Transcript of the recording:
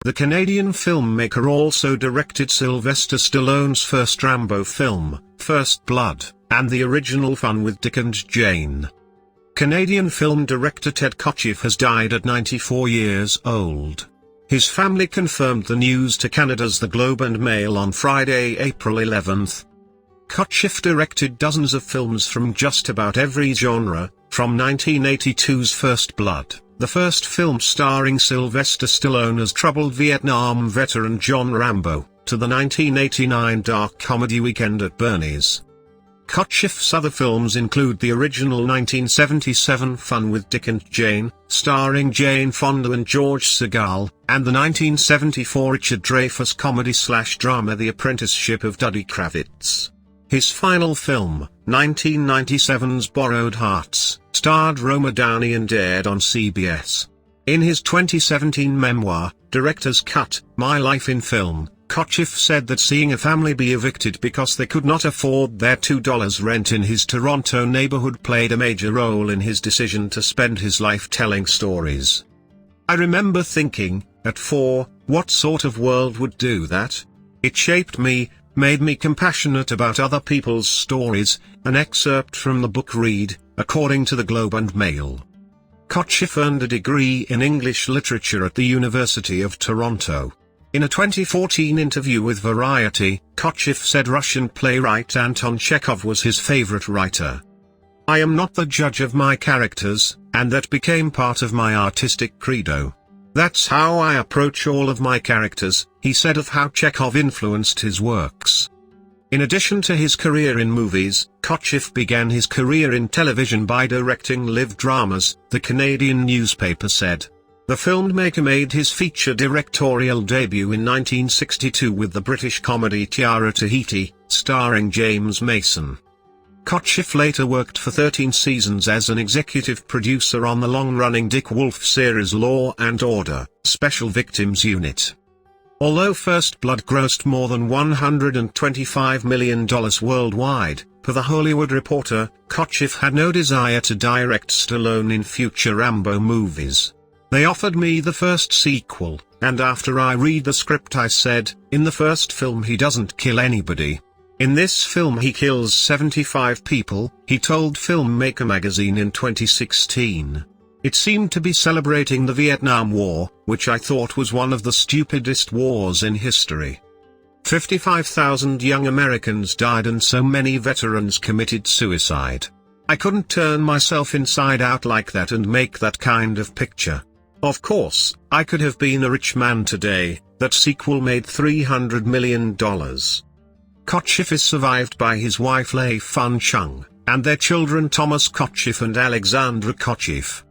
The Canadian filmmaker also directed Sylvester Stallone's first Rambo film, First Blood, and the original Fun with Dick and Jane. Canadian film director Ted Kotcheff has died at 94 years old. His family confirmed the news to Canada's The Globe and Mail on Friday, April 11th. Kotcheff directed dozens of films from just about every genre, from 1982's First Blood, the first film starring Sylvester Stallone as troubled Vietnam veteran John Rambo, to the 1989 dark comedy Weekend at Bernie's. Kotcheff's other films include the original 1977 Fun with Dick and Jane, starring Jane Fonda and George Segal, and the 1974 Richard Dreyfuss comedy/drama The Apprenticeship of Duddy Kravitz. His final film, 1997's Borrowed Hearts, starred Roma Downey and aired on CBS. In his 2017 memoir, Director's Cut, My Life in Film, Kotcheff said that seeing a family be evicted because they could not afford their $2 rent in his Toronto neighborhood played a major role in his decision to spend his life telling stories. I remember thinking, at 4, what sort of world would do that? It shaped me, made me compassionate about other people's stories. An excerpt from the book Read, according to the Globe and Mail. Kotcheff earned a degree in English literature at the University of Toronto. In a 2014 interview with Variety, Kotcheff said Russian playwright Anton Chekhov was his favorite writer. I am not the judge of my characters, and that became part of my artistic credo. That's how I approach all of my characters, he said of how Chekhov influenced his works. In addition to his career in movies, Kotcheff began his career in television by directing live dramas, the Canadian newspaper said. The filmmaker made his feature directorial debut in 1962 with the British comedy Tiara Tahiti, starring James Mason. Kotcheff later worked for 13 seasons as an executive producer on the long-running Dick Wolf series Law and Order, Special Victims Unit. Although First Blood grossed more than $125 million worldwide, per The Hollywood Reporter, Kotcheff had no desire to direct Stallone in future Rambo movies. They offered me the first sequel, and after I read the script I said, in the first film he doesn't kill anybody. In this film he kills 75 people, he told Filmmaker magazine in 2016. It seemed to be celebrating the Vietnam War, which I thought was one of the stupidest wars in history. 55,000 young Americans died and so many veterans committed suicide. I couldn't turn myself inside out like that and make that kind of picture. Of course, I could have been a rich man today. That sequel made $300 million. Kotcheff is survived by his wife Lei Fun Chung, and their children Thomas Kotcheff and Alexandra Kotcheff.